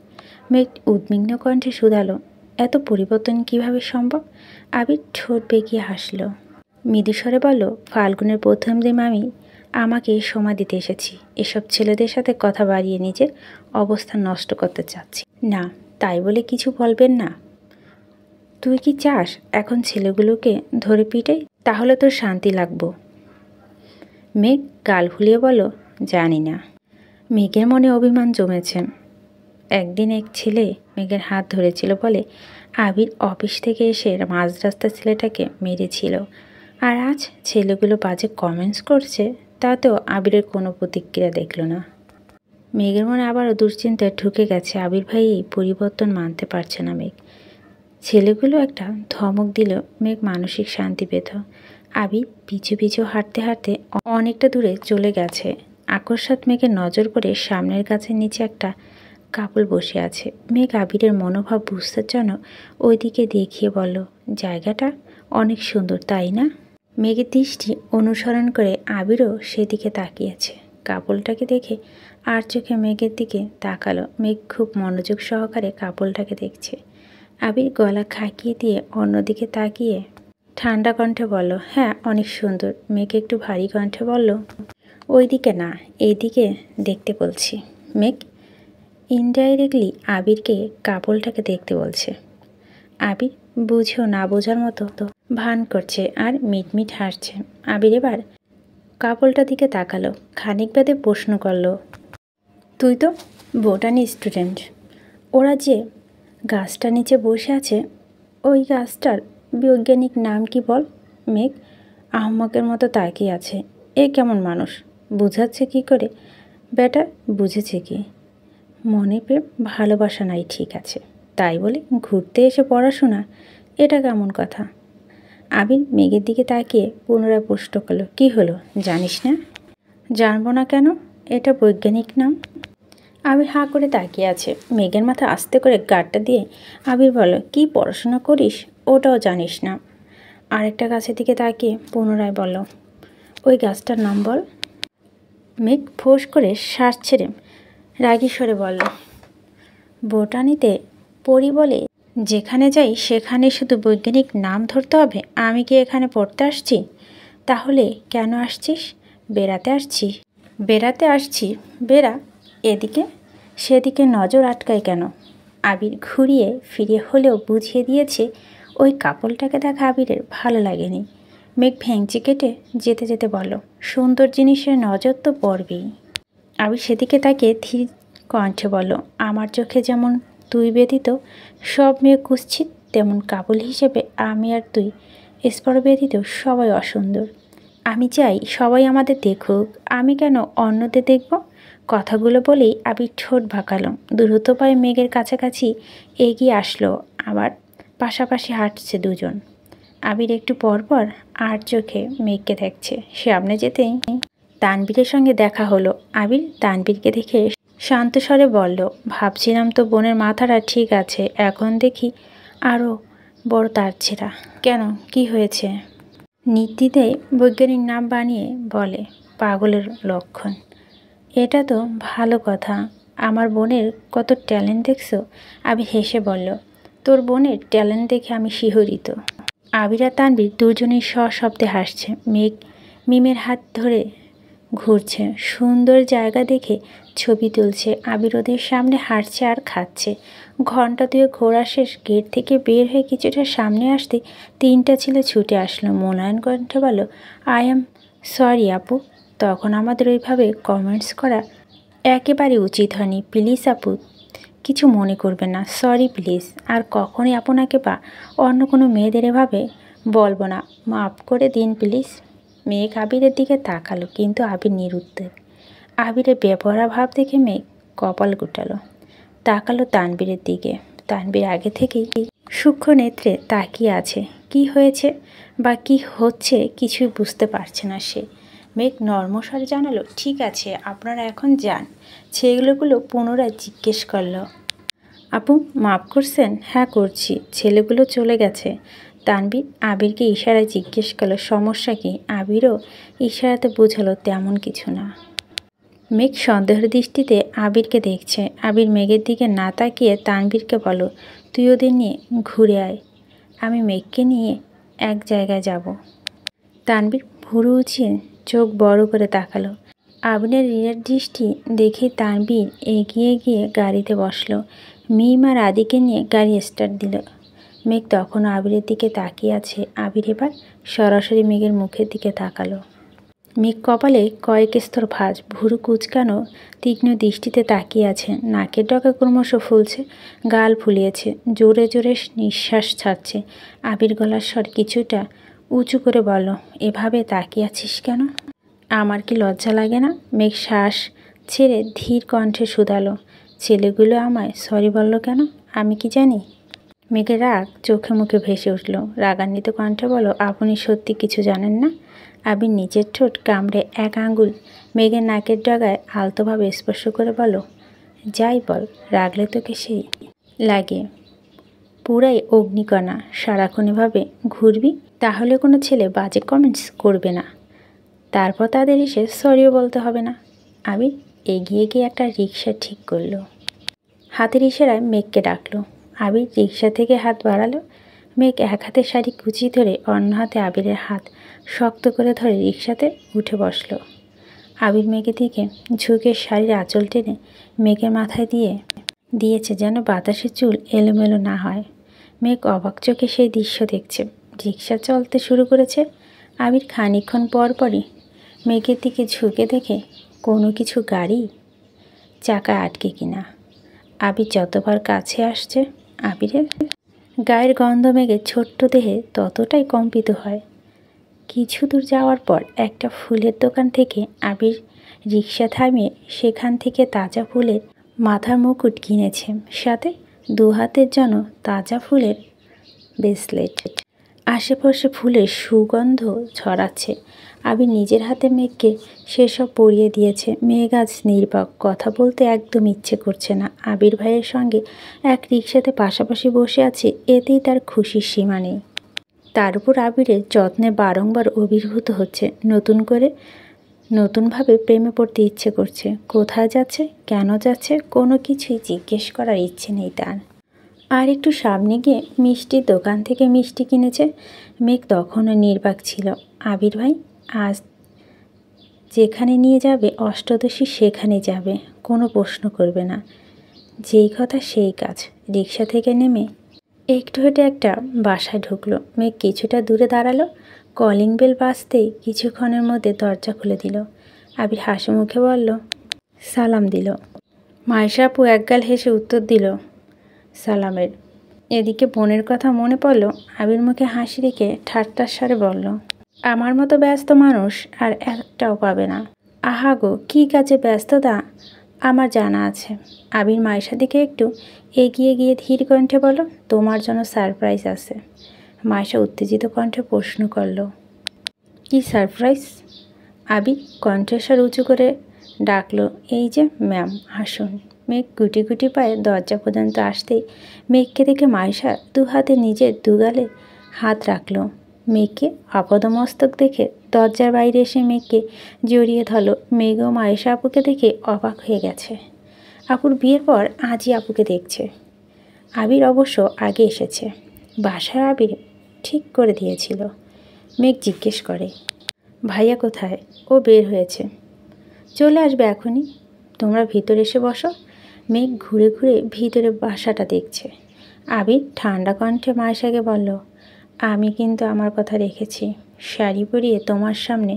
মেঘ উদ্বিগ্ন কণ্ঠে শুধালো, এত পরিবর্তন কিভাবে সম্ভব? আবির ঠোঁট বেঁকিয়ে হাসল। মৃদুস্বরে বলল, ফাল্গুনের প্রথম দিন আমি আমাকে সময় দিতে এসেছি। এসব ছেলেদের সাথে কথা বাড়িয়ে নিজের অবস্থান নষ্ট করতে চাচ্ছি না। তাই বলে কিছু বলবেন না? তুই কি চাস এখন ছেলেগুলোকে ধরে পিটাই? তাহলে তোর শান্তি লাগবো? মেঘ গাল ফুলিয়ে বলল, জানি না। মেঘের মনে অভিমান জমেছে। একদিন এক ছেলে মেঘের হাত ধরেছিল বলে আবির অফিস থেকে এসে মাঝ রাস্তার ছেলেটাকে মেরেছিল। আর আজ ছেলেগুলো বাজে কমেন্টস করছে, তাতেও আবিরের কোনো প্রতিক্রিয়া দেখল না। মেঘের মনে আবারও দুশ্চিন্তায় ঢুকে গেছে। আবির ভাই এই পরিবর্তন মানতে পারছে না। মেঘ ছেলেগুলো একটা ধমক দিল। মেঘ মানসিক শান্তি পেত। আবির পিছু পিছু হাঁটতে হাঁটতে অনেকটা দূরে চলে গেছে। আকস্মাৎ মেঘের নজর পড়ে সামনের গাছের নিচে একটা কাপল বসে আছে। মেঘ আবিরের মনোভাব বুঝতে জন্য ওইদিকে দেখিয়ে বলল, জায়গাটা অনেক সুন্দর, তাই না? মেঘের দৃষ্টি অনুসরণ করে আবিরও সেদিকে তাকিয়েছে। কাপলটাকে দেখে আর চোখে মেঘের দিকে তাকালো। মেঘ খুব মনোযোগ সহকারে কাপলটাকে দেখছে। আবির গলা খাকিয়ে দিয়ে অন্যদিকে তাকিয়ে ঠান্ডা কণ্ঠে বলল, হ্যাঁ অনেক সুন্দর। মেঘ একটু ভারী কণ্ঠে বলল, ওইদিকে না, এইদিকে দেখতে বলছি। মেঘ ইনডাইরেক্টলি আবিরকে কাপলটাকে দেখতে বলছে। আবির বুঝেও না বোঝার মতো তো ভান করছে আর মিটমিট হাসছে। আবির এবার কাপলটার দিকে তাকালো, খানিক বাদে প্রশ্ন করলো, তুই তো বোটানি স্টুডেন্ট, ওরা যে গাছটা নিচে বসে আছে ওই গাছটার বৈজ্ঞানিক নাম কি বল? মেঘ আহম্মকের মতো তাকিয়ে আছে। এ কেমন মানুষ, বুঝাচ্ছে কি করে? বেটা বুঝেছে কি, মনে প্রেম ভালোবাসা নাই ঠিক আছে, তাই বলে ঘুরতে এসে পড়াশোনা, এটা কেমন কথা? আবির মেঘের দিকে তাকিয়ে পুনরায় প্রশ্ন করলো, কী হলো, জানিস না? জানবো না কেন, এটা বৈজ্ঞানিক নাম। আবির হাঁ করে তাকিয়ে আছে। মেঘের মাথা আস্তে করে গাঁটটা দিয়ে আবির বলল, কি পড়াশোনা করিস ওটাও জানিস না? আরেকটা গাছের দিকে তাকিয়ে পুনরায় বলল, ওই গাছটার নাম বল। মেঘ ফোঁস করে শ্বাস ছেড়ে রাগী স্বরে বলল, বোটানিতে পড়ি বলে যেখানে যাই সেখানে শুধু বৈজ্ঞানিক নাম ধরতে হবে? আমি কি এখানে পড়তে আসছি? তাহলে কেন আসছিস? বেড়াতে আসছি। বেড়াতে আসছি, বেড়া। এদিকে সেদিকে নজর আটকায় কেন? আবির ঘুরিয়ে ফিরে হলেও বুঝিয়ে দিয়েছে ওই কাপলটাকে দেখা আবিরের ভালো লাগেনি। মেঘ ভেঙচি কেটে যেতে যেতে বলল, সুন্দর জিনিসের নজর তো পড়বেই। আবির সেদিকে তাকে ধীর কণ্ঠে বলল, আমার চোখে যেমন তুই ব্যতীত সব মেয়ে কুৎসিত, তেমন কাপল হিসেবে আমি আর তুই স্পর ব্যতীত সবাই অসুন্দর। আমি চাই সবাই আমাদের দেখুক, আমি কেন অন্যদের দেখব? কথাগুলো বলেই আবির ঠোঁট বাঁকালো। দ্রুত পায়ে মেঘের কাছাকাছি এগিয়ে আসলো, আবার পাশাপাশি হাঁটছে দুজন। আবির একটু পরপর আর চোখে মেঘকে দেখছে। সামনে যেতেই তানবীরের সঙ্গে দেখা হলো। আবির তানবীরকে দেখে শান্ত স্বরে বলল, ভাবছিলাম তো বোনের মাথাটা ঠিক আছে, এখন দেখি আরও বড় তার ছেঁড়া। কেন, কি হয়েছে? নির্দ্বিধায় বৈজ্ঞানিক নাম বানিয়ে বলে, পাগলের লক্ষণ। এটা তো ভালো কথা, আমার বোনের কত ট্যালেন্ট দেখছো? আবির হেসে বলল, তোর বোনের ট্যালেন্ট দেখে আমি শিহরিত। আবির আর তানবীর দুজনেই সশব্দে হাসছে। মেঘ মিমের হাত ধরে ঘুরছে, সুন্দর জায়গা দেখে ছবি তুলছে। আবির ওদের সামনে হাঁটছে আর খাচ্ছে। ঘন্টা দুয়ে ঘোরা শেষ, গেট থেকে বের হয়ে কিছুটা সামনে আসতে তিনটা ছেলে ছুটে আসলো। মোলায়েম কণ্ঠে বলল, আই এম সরি আপু, তখন আমাদের ওইভাবে কমেন্টস করা একেবারে উচিত হয়নি। প্লিজ আপু, কিছু মনে করবেন না, সরি প্লিজ। আর কখনই আপনাকে বা অন্য কোনো মেয়েদের এভাবে বলবো না, মাফ করে দিন প্লিজ। মেঘ আবিরের দিকে তাকালো, কিন্তু আবির নিরুত্তর। আবিরের বেপরা ভাব দেখে মেঘ কপাল গুটালো, তাকালো তানবীরের দিকে। তানবীর আগে থেকেই সূক্ষ্ম নেত্রে তাকিয়ে আছে। কি হয়েছে বা কি হচ্ছে কিছুই বুঝতে পারছে না সে। মেঘ নর্মস্বরে জানালো, ঠিক আছে আপনারা এখন যান। ছেলেগুলো পুনরায় জিজ্ঞেস করলো, আপু মাফ করছেন? হ্যাঁ করছি, ছেলেগুলো চলে গেছে। তানবীর আবিরকে ইশারায় জিজ্ঞেস করলো, সমস্যা কি? আবিরও ইশারাতে বোঝালো, তেমন কিছু না। মেঘ সন্দেহের দৃষ্টিতে আবিরকে দেখছে। আবির মেঘের দিকে না তাকিয়ে তানবীরকে বলো, তুই ওদের নিয়ে ঘুরে আয়, আমি মেঘকে নিয়ে এক জায়গায় যাব। তানবীর ভুরু উঁচিয়ে চোখ বড় করে তাকালো। আবিরের রিয়ার দৃষ্টি দেখে তানবীর এগিয়ে গিয়ে গাড়িতে বসলো। মিম আর আদিকে নিয়ে গাড়ি স্টার্ট দিল। মেঘ তখনও আবিরের দিকে তাকিয়ে আছে। আবির এবার সরাসরি মেঘের মুখের দিকে তাকালো। মেঘ কপালে কয়েক স্তর ভাঁজ, ভুরু কুচকানো, তীক্ষ্ণ দৃষ্টিতে তাকিয়ে আছে। নাকের ডগা ক্রমশ ফুলছে, গাল ফুলিয়েছে, জোরে জোরে নিঃশ্বাস ছাড়ছে। আবির গলার স্বর কিছুটা উঁচু করে বলল, এভাবে তাকিয়ে আছিস কেন? আমার কি লজ্জা লাগে না? মেঘ শ্বাস ছেড়ে ধীর কণ্ঠে শুধালো, ছেলেগুলো আমায় সরি বলল কেন? আমি কি জানি? মেঘের রাগ চোখে মুখে ভেসে উঠল। রাগান্বিত কণ্ঠে বলো, আপনি সত্যি কিছু জানেন না? আবির নিজের ঠোঁট কামড়ে এক আঙ্গুল মেঘের নাকের ডগায় আলতোভাবে স্পর্শ করে বলো, যাই বল, রাগলে তোকে সেই লাগে, পুরাই অগ্নিকণা। সারাক্ষণ এভাবে ঘুরবি, তাহলে কোনো ছেলে বাজে কমেন্টস করবে না, তারপর তাদের এসে সরিও বলতে হবে না। আবির এগিয়ে গিয়ে একটা রিক্সা ঠিক করলো। হাতের ইশারায় মেঘকে ডাকলো। আবির রিক্সা থেকে হাত বাড়ালো। মেঘ এক হাতে শাড়ি কুচি ধরে অন্য হাতে আবিরের হাত শক্ত করে ধরে রিক্সাতে উঠে বসলো। আবির মেঘের দিকে ঝুঁকে শাড়ির আঁচল টেনে মেঘের মাথায় দিয়েছে যেন বাতাসে চুল এলোমেলো না হয়। মেঘ অবাক চোখে সেই দৃশ্য দেখছে। রিক্সা চলতে শুরু করেছে। আবির খানিকক্ষণ পরপরই মেঘের দিকে ঝুঁকে দেখে কোনো কিছু গাড়ি চাকা আটকে কিনা। আবির যতবার কাছে আসছে আবিরের গায়ের গন্ধ মেঘের ছোট্ট দেহে ততটাই কম্পিত হয়। কিছু দূর যাওয়ার পর একটা ফুলের দোকান থেকে আবির রিক্সা থামিয়ে সেখান থেকে তাজা ফুলের মাথার মুকুট কিনেছে, সাথে 2 হাতের জন্য তাজা ফুলের ব্রেসলেট। আশেপাশে ফুলের সুগন্ধ ছড়াচ্ছে। আবির নিজের হাতে মেঘকে সেসব পরিয়ে দিয়েছে। মেঘ আজ নির্বাক, কথা বলতে একদম ইচ্ছে করছে না। আবির ভাইয়ের সঙ্গে এক রিক্সাতে পাশাপাশি বসে আছে, এতেই তার খুশির সীমা নেই। তার উপর আবিরের যত্নে বারংবার অভিভূত হচ্ছে। নতুনভাবে প্রেমে পড়তে ইচ্ছে করছে। কোথায় যাচ্ছে, কেন যাচ্ছে, কোনো কিছুই জিজ্ঞেস করার ইচ্ছে নেই তার। আর একটু সামনে গিয়ে মিষ্টির দোকান থেকে মিষ্টি কিনেছে। মেঘ তখনও নির্বাক ছিল। আবির ভাই আজ যেখানে নিয়ে যাবে অষ্টদশী সেখানে যাবে, কোনো প্রশ্ন করবে না। যেই কথা সেই কাজ। রিক্সা থেকে নেমে একটু হেঁটে একটা বাসায় ঢুকলো। মেঘ কিছুটা দূরে দাঁড়ালো। কলিং বেল বাজতেই কিছুক্ষণের মধ্যে দরজা খুলে দিল। আবির হাসি মুখে বলল, সালাম দিল। মাইশা আপু একগাল হেসে উত্তর দিল সালামের। এদিকে বোনের কথা মনে পড়ল। আবির মুখে হাসি রেখে ঠাট্টার স্বরে বলল, আমার মতো ব্যস্ত মানুষ আর একটাও পাবে না। আহা গো, কী কাজে ব্যস্ততা আমার জানা আছে। আবির মাইশার দিকে একটু এগিয়ে গিয়ে ধীর কণ্ঠে বলল, তোমার জন্য সারপ্রাইজ আছে। মাইশা উত্তেজিত কণ্ঠে প্রশ্ন করল, কি সারপ্রাইজ? আবির কণ্ঠস্বর উঁচু করে ডাকলো, এই যে ম্যাম আসুন। মেঘ গুটি গুটি পায়ে দরজা পর্যন্ত আসতেই মেঘকে দেখে মাইশা 2 হাতে নিজের 2 গালে হাত রাখল। মেঘকে আপাদমস্তক দেখে দরজার বাইরে এসে মেঘকে জড়িয়ে ধরল। মেঘ ও মাইশা আপুকে দেখে অবাক হয়ে গেছে। আপুর বিয়ের পর আজই আপুকে দেখছে। আবির অবশ্য আগে এসেছে। বাসায় আবির ঠিক করে দিয়েছিল। মেঘ জিজ্ঞেস করে, ভাইয়া কোথায়? ও বের হয়েছে, চলে আসবে এখনই। তোমরা ভিতরে এসে বসো। মেঘ ঘুরে ঘুরে ভিতরে বাসাটা দেখছে। আবির ঠান্ডা কণ্ঠে মাইশাকে বলল, আমি কিন্তু আমার কথা রেখেছি, শাড়ি পরিয়ে তোমার সামনে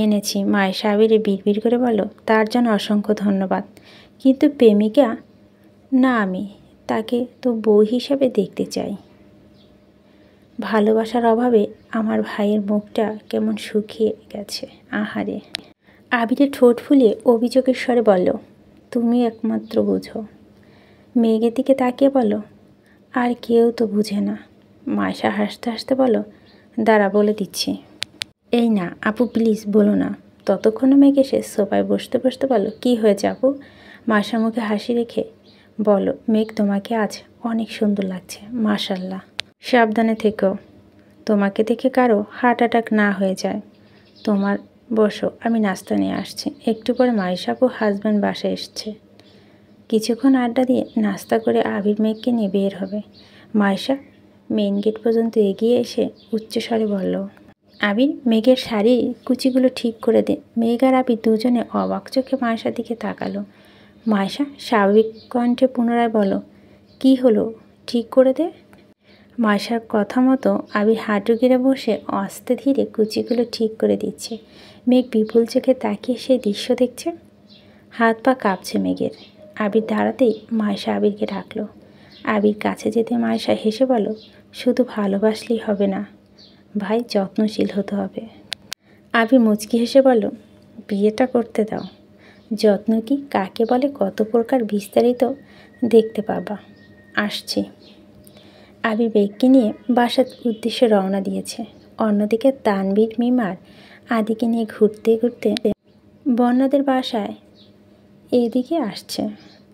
এনেছি। মাইশা আবিরে বিড়বিড় করে বলল, তার জন্য অসংখ্য ধন্যবাদ, কিন্তু প্রেমিকা না আমি, তাকে তো বউ হিসাবে দেখতে চাই। ভালোবাসার অভাবে আমার ভাইয়ের মুখটা কেমন শুকিয়ে গেছে, আহারে। আবিরের ঠোঁট ফুলিয়ে অভিযোগের স্বরে বলল, তুমি একমাত্র বুঝো। মেঘের দিকে তাকিয়ে বলল, আর কেউ তো বুঝে না। মাইশা হাসতে হাসতে বলল, দাঁড়া বলে দিচ্ছি। এই না আপু, প্লিজ বলো না। ততক্ষণে মেঘ এসে সোফায় বসতে বসতে বলল, কি হয়েছে আপু? মাইশার মুখে হাসি রেখে বলো, মেঘ তোমাকে আজ অনেক সুন্দর লাগছে, মাশাল্লাহ। সাবধানে থেকো, তোমাকে দেখে কারো হার্ট অ্যাটাক না হয়ে যায়। তোমার বসো, আমি নাস্তা নিয়ে আসছি। একটু পরে মাইশা আপু হাজব্যান্ড বাসায় এসছে। কিছুক্ষণ আড্ডা দিয়ে নাস্তা করে আবির মেঘকে নিয়ে বের হবে। মাইশা মেইন গেট পর্যন্ত এগিয়ে এসে উচ্চস্বরে বলল, আবির মেঘের শাড়ি কুচিগুলো ঠিক করে দে। মেঘ আর আবির দুজনে অবাক চোখে মাইশার দিকে তাকালো। মাইশা স্বাভাবিক কণ্ঠে পুনরায় বলো, কি হলো, ঠিক করে দে। মাইশার কথা মতো আবির হাঁটু গেড়ে বসে আস্তে ধীরে কুচিগুলো ঠিক করে দিচ্ছে। মেঘ বিপুল চোখে তাকিয়ে সেই দৃশ্য দেখছে। হাত পা কাঁপছে মেঘের। আবির দাঁড়াতেই মাইশা আবিরকে ডাকলো। আবির কাছে যেতে মাইশা হেসে বলো, শুধু ভালোবাসলেই হবে না ভাই, যত্নশীল হতে হবে। আবির মুচকি হেসে বলল, বিয়েটা করতে দাও। যত্ন কি কাকে বলে, কত প্রকার বিস্তারিত দেখতে পাবা। আসছি। আবির মেঘকে নিয়ে বাসার উদ্দেশ্যে রওনা দিয়েছে। অন্যদিকে তানবীর মিমার আদিকে নিয়ে ঘুরতে ঘুরতে বন্যাদের বাসায় এদিকে আসছে।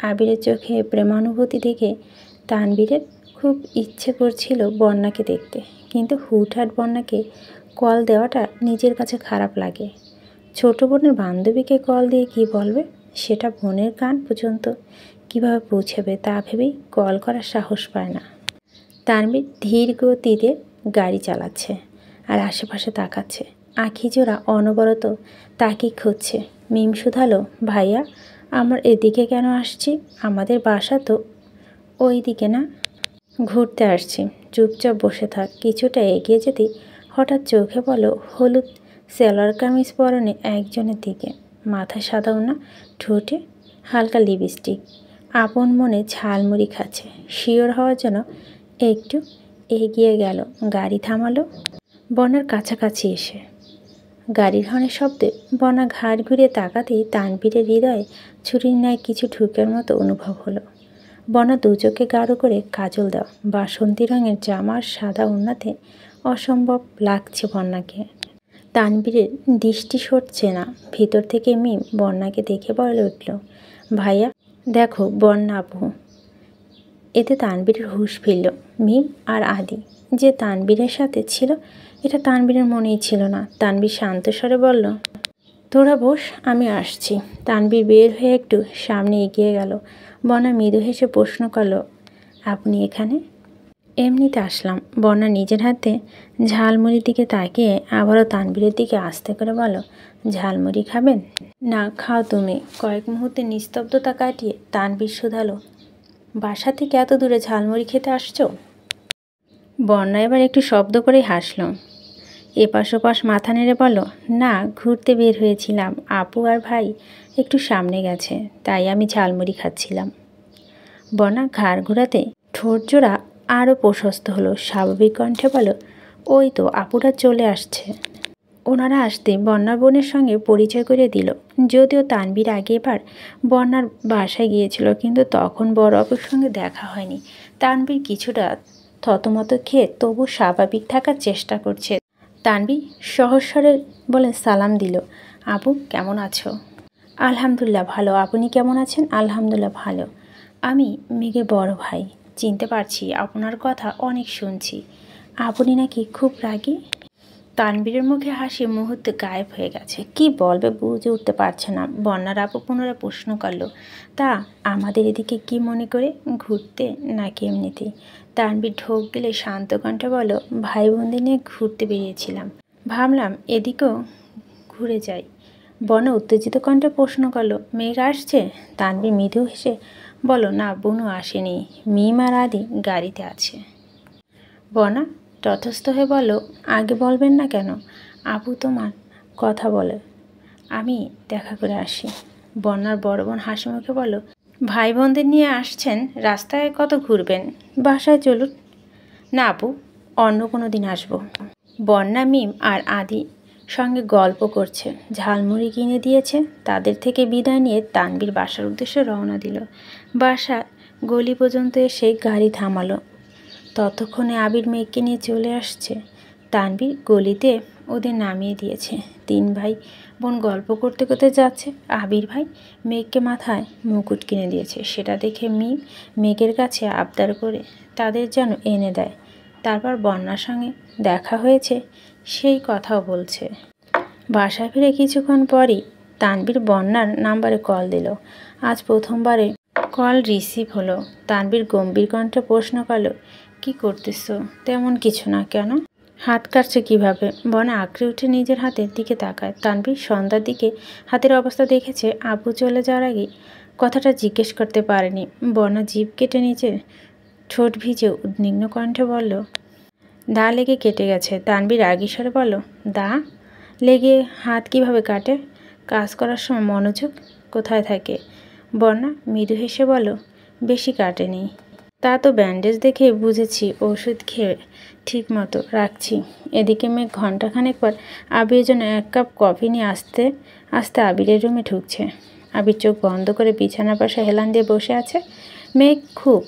আবিরের চোখে প্রেমানুভূতি দেখে তানবীরের খুব ইচ্ছে করছিল বন্যাকে দেখতে, কিন্তু হুটহাট বন্যাকে কল দেওয়াটা নিজের কাছে খারাপ লাগে। ছোট বোনের বান্ধবীকে কল দিয়ে কি বলবে, সেটা বোনের কান পর্যন্ত কিভাবে পৌঁছাবে তা ভেবেই কল করার সাহস পায় না। তানবীর ধীর গতিতে গাড়ি চালাচ্ছে আর আশেপাশে তাকাচ্ছে। আঁখি জোড়া অনবরত তাকে খুঁজছে। মিম শুধালো, ভাইয়া আমার এদিকে কেন আসছি? আমাদের বাসা তো ওই দিকে না। ঘুরতে আসছি, চুপচাপ বসে থাক। কিছুটা এগিয়ে যেতে হঠাৎ চোখে পড়ল হলুদ সেলোয়ার কামিজ পরনে একজনের দিকে। মাথায় সাদা ওড়না, ঠোঁটে হালকা লিপস্টিক। আপন মনে ঝালমুড়ি খাচ্ছে। শিওর হওয়ার জন্য একটু এগিয়ে গেল। গাড়ি থামালো বনার কাছাকাছি এসে। গাড়ির হর্নের শব্দে বনা ঘাড় ঘুরিয়ে তাকাতেই তানভীরের হৃদয়ে ছুরির ন্যায় কিছু ঢুকের মতো অনুভব হলো। বনা দু চোখে গাঢ় করে কাজল দেওয়া, বাসন্তী রঙের জামার সাদা ওড়নাতে অসম্ভব লাগছে বন্যাকে। তানভীরের দৃষ্টি সরছে না। ভিতর থেকে মিম বন্যাকে দেখে বলে উঠল, ভাইয়া দেখো বন্যা আপু। এতে তানভীরের হুঁশ ফিরল। মিম আর আদি যে তানভীরের সাথে ছিল এটা তানভীরের মনেই ছিল না। তানভীর শান্ত স্বরে বলল, তোরা বস, আমি আসছি। তানভীর বের হয়ে একটু সামনে এগিয়ে গেল। বনা মৃদু হেসে প্রশ্ন করল, আপনি এখানে? এমনিতে আসলাম। বন্যা নিজের হাতে ঝালমুড়ির দিকে তাকিয়ে আবারও তানভীরের দিকে আস্তে করে বলো, ঝালমুড়ি খাবেন? না, খাও তুমি। কয়েক মুহূর্তে নিস্তব্ধতা কাটিয়ে তানভীর শুধালো, বাসা থেকে এত দূরে ঝালমুড়ি খেতে আসছো? বন্যা এবার একটু শব্দ করেই হাসল। এপাশ ওপাশ মাথা নেড়ে বলো, না, ঘুরতে বের হয়েছিলাম। আপু আর ভাই একটু সামনে গেছে, তাই আমি ঝালমুড়ি খাচ্ছিলাম। বনা ঘাড় ঘোরাতে ঠোঁট জোড়া আরও প্রশস্ত হলো। স্বাভাবিক কণ্ঠে বলো, ওই তো আপুরা চলে আসছে। ওনারা আসতে বন্যার বোনের সঙ্গে পরিচয় করে দিল। যদিও তানভীর আগেবার বন্যার বাসায় গিয়েছিল, কিন্তু তখন বড় আপুর সঙ্গে দেখা হয়নি। তানভীর কিছুটা থতমত খেয়ে তবু স্বাভাবিক থাকার চেষ্টা করছে। তানভীর সহস্বরে বলে সালাম দিল, আপু কেমন আছো? আলহামদুলিল্লাহ ভালো। আপনি কেমন আছেন? আলহামদুলিল্লাহ ভালো। আমি মেঘের বড় ভাই। চিনতে পারছি, আপনার কথা অনেক শুনছি। আপনি নাকি খুব রাগী? তানভীরের মুখে হাসি মুহূর্তে গায়েব হয়ে গেছে। কি বলবে বুঝে উঠতে পারছে না। বন্যার আপু পুনরায় প্রশ্ন করল, তা আমাদের এদিকে কি মনে করে, ঘুরতে নাকি এমনিতেই? তানভীর ঢোক গেলে শান্ত কণ্ঠে বলো, ভাই বোনদের নিয়ে ঘুরতে বেরিয়েছিলাম, ভাবলাম এদিকেও ঘুরে যাই। বনা উত্তেজিত কণ্ঠে প্রশ্ন করল, মেঘ আসছে? তানভীর মৃদু হেসে বলো, না বোনও আসেনি, মিম আর আদি গাড়িতে আছে। বনা তটস্থ হয়ে বলল, আগে বলবেন না কেন? আপু তোমার কথা বলে, আমি দেখা করে আসি। বন্যার বড় বোন হাসি মুখে বলল, ভাই বোনদের নিয়ে আসছেন, রাস্তায় কত ঘুরবেন, বাসায় চলুন। না আপু, অন্য কোনো দিন আসবো। বন্যা মিম আর আদি সঙ্গে গল্প করছে, ঝালমুড়ি কিনে দিয়েছে। তাদের থেকে বিদায় নিয়ে তানভীর বাসার উদ্দেশ্যে রওনা দিল। বাসার গলি পর্যন্ত এসে গাড়ি থামালো। ততক্ষণে আবির মেঘকে নিয়ে চলে আসছে। তানভীর গলিতে ওদের নামিয়ে দিয়েছে। তিন ভাই বোন গল্প করতে করতে যাচ্ছে। আবির ভাই মেঘকে মাথায় মুকুট কিনে দিয়েছে। সেটা দেখে মেঘের কাছে আবদার করে তাদের যেন এনে দেয়। তারপর বন্যার সঙ্গে দেখা হয়েছে সেই কথাও বলছে। বাসায় ফিরে কিছুক্ষণ পরই তানভীর বন্যার নাম্বারে কল দিল। আজ প্রথমবারে কল রিসিভ হলো। তানভীর গম্ভীর কণ্ঠে প্রশ্ন করল, কি করতেছো? তেমন কিছু না। কেন? হাত কাটছে কিভাবে? বনা আঁকড়ে উঠে নিজের হাতের দিকে তাকায়। তানভীর সন্ধ্যার দিকে হাতের অবস্থা দেখেছে। আব্বু চলে যাওয়ার আগে কথাটা জিজ্ঞেস করতে পারেনি। বনা জিভ কেটে নিচে ঠোঁট ভিজে উদ্বিগ্ন কণ্ঠে বলল, দা লেগে কেটে গেছে। তানভীর রাগী স্বরে বলল, দা লেগে হাত কিভাবে কাটে? কাজ করার সময় মনোযোগ কোথায় থাকে? বন্যা মৃদু হেসে বলল, বেশি কাটেনি। তা তো ব্যান্ডেজ দেখে বুঝেছি, ওষুধ খেয়ে ঠিক মতো রাখছি। এদিকে মেঘ ঘণ্টাখানেক পর আবিরের জন্য 1 কাপ কফি নিয়ে আস্তে আস্তে আবিরের রুমে ঢুকছে। আবির চোখ বন্ধ করে বিছানার পাশে হেলান দিয়ে বসে আছে। মেঘ খুব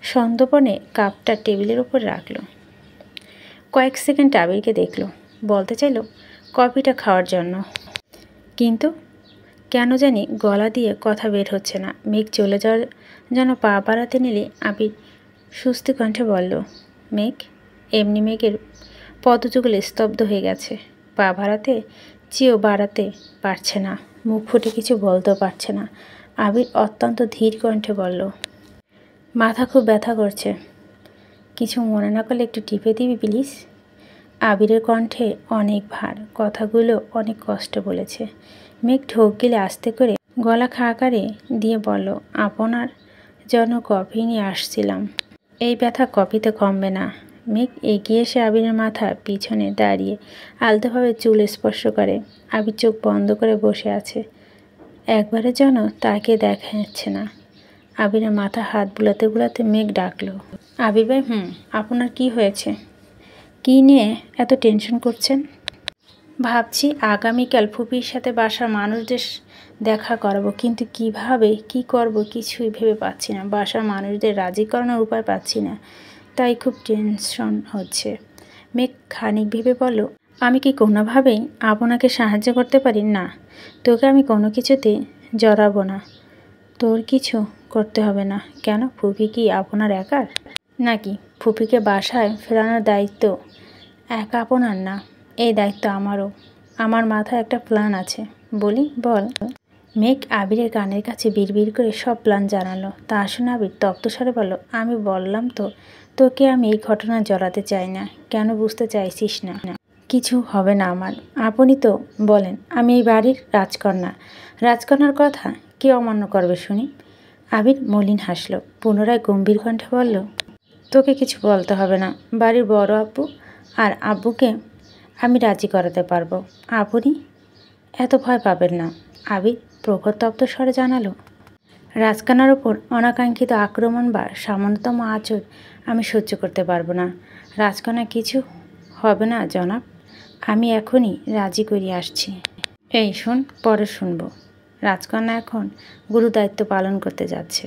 সন্তর্পণে কাপটা টেবিলের উপর রাখল। কয়েক সেকেন্ড আবিরকে দেখল, বলতে চাইল কফিটা খাওয়ার জন্য, কিন্তু কেন জানি গলা দিয়ে কথা বের হচ্ছে না। মেঘ চলে যাওয়ার যেন পা বাড়াতে নিলে আবির সুস্থি কণ্ঠে বলল, মেঘ। এমনি মেঘের পদযুগল স্তব্ধ হয়ে গেছে। পা বাড়াতে চেয়েও বাড়াতে পারছে না, মুখ ফুটে কিছু বলতেও পারছে না। আবির অত্যন্ত ধীর কণ্ঠে বলল, মাথা খুব ব্যথা করছে, কিছু মনে না করলে একটু টিপে দিবি প্লিজ? আবিরের কণ্ঠে অনেক ভার, কথাগুলো অনেক কষ্ট বলেছে। মেঘ ঢোক গিলে আস্তে করে গলা খাকারে দিয়ে বলল, আপনার জন্য কফি নিয়ে আসছিলাম। এই ব্যথা কফিতে কমবে না। মেঘ এগিয়ে এসে আবিরের মাথার পিছনে দাঁড়িয়ে আলতোভাবে চুল স্পর্শ করে। আবির চোখ বন্ধ করে বসে আছে, একবারের জন্য তাকে দেখা যাচ্ছে না। আবিরের মাথা হাত বুলাতে বুলাতে মেঘ ডাকলো, আবির ভাই, আপনার কি হয়েছে? কি নিয়ে এত টেনশন করছেন? ভাবছি আগামীকাল ফুপির সাথে বাসার মানুষদের দেখা করাবো, কিন্তু কিভাবে কি করব কিছুই ভেবে পাচ্ছি না। বাসার মানুষদের রাজি করানোর উপায় পাচ্ছি না, তাই খুব টেনশন হচ্ছে। মেঘ খানিক ভেবে বলল, আমি কি কোনোভাবেই আপনাকে সাহায্য করতে পারি? না, তোকে আমি কোনো কিছুতে জড়াবো না। তোর কিছু করতে হবে না। কেন, ফুপি কি আপনার একার নাকি? ফুপিকে বাসায় ফেরানোর দায়িত্ব একা আপনার না, এই দায়িত্ব আমারও। আমার মাথায় একটা প্ল্যান আছে। বলি, বল। মেঘ আবিরের কানের কাছে বিড়বিড় করে সব প্ল্যান জানালো। তা শুনে আবির তপ্তস্বরে বলল, আমি বললাম তো তোকে আমি এই ঘটনা জড়াতে চাই না। কেন বুঝতে চাইছিস না? কিছু হবে না আমার। আপনি তো বলেন আমি এই বাড়ির রাজকন্যা। রাজকন্যার কথা কে অমান্য করবে শুনি? আবির মলিন হাসল, পুনরায় গম্ভীর কণ্ঠে বলল, তোকে কিছু বলতে হবে না। বাড়ির বড় আপু আর আব্বুকে আমি রাজি করাতে পারবো। আপনি এত ভয় পাবেন না। আবির প্রখর তপ্ত স্বরে জানালো, রাজকন্যার ওপর অনাকাঙ্ক্ষিত আক্রমণ বা সামান্যতম আঁচড় আমি সহ্য করতে পারবো না। রাজকন্যা কিছু হবে না জনাব, আমি এখনই রাজি করিয়ে আসছি। এই শোন, পরে শুনবো। রাজকন্যা এখন গুরু দায়িত্ব পালন করতে যাচ্ছে।